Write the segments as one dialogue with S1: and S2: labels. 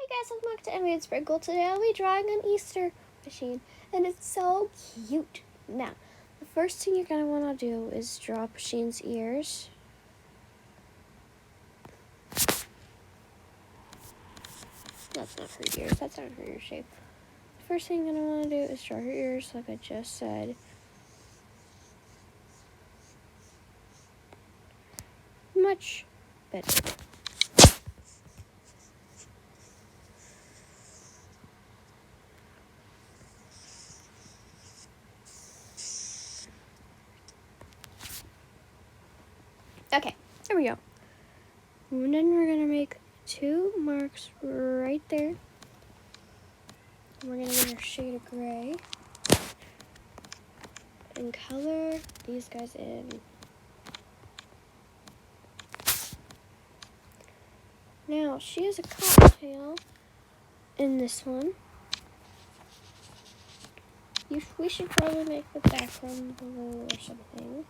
S1: Hey guys, welcome back to Emmy and Sprinkle. Today I'll be drawing an Easter machine, and it's so cute. Now, the first thing you're going to want to do is draw Pusheen's ears. That's not her ears, that's not her ear shape. The first thing you're going to want to do is draw her ears, like I just said. Much better. Okay, there we go. And then we're going to make 2 marks right there. We're going to get a shade of gray and color these guys in. Now, she has a cocktail in this one. We should probably make the background blue or something,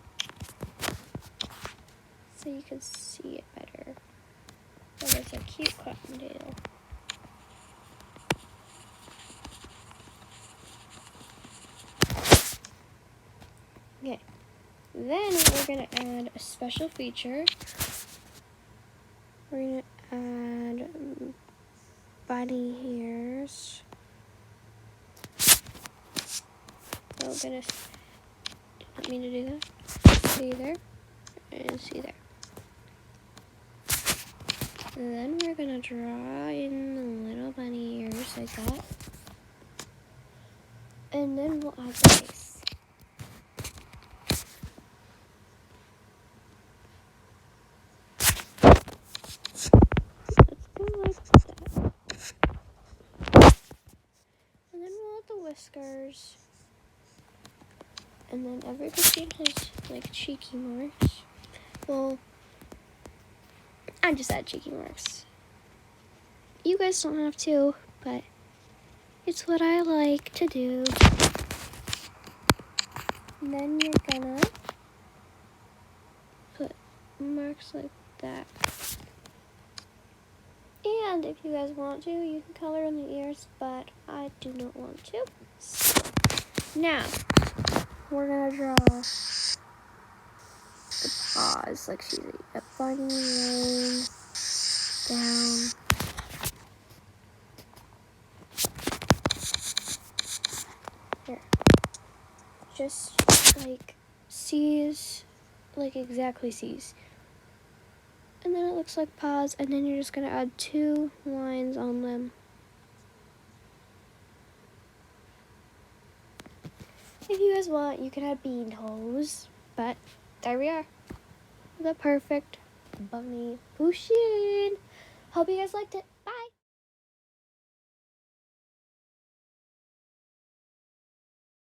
S1: so you can see it better. But it's a cute cottontail. Okay, then we're gonna add a special feature. We're gonna add bunny hairs. Oh goodness, didn't mean to do that. See there, and see there. And then we're gonna draw in the little bunny ears like that. And then we'll add the face. Let's go like that. And then we'll add the whiskers. And then every Pusheen has like cheeky marks. Well, I just add cheeky marks. You guys don't have to, but it's what I like to do. And then you're gonna put marks like that. And if you guys want to, you can color in the ears, but I do not want to. So, now, we're gonna draw the paws, like she's a bunny laying down. Here. Just like C's, like exactly C's. And then it looks like paws, and then you're just gonna add 2 lines on them. If you guys want, you can add bean toes, but there we are. The perfect bunny Pusheen. Hope you guys liked it.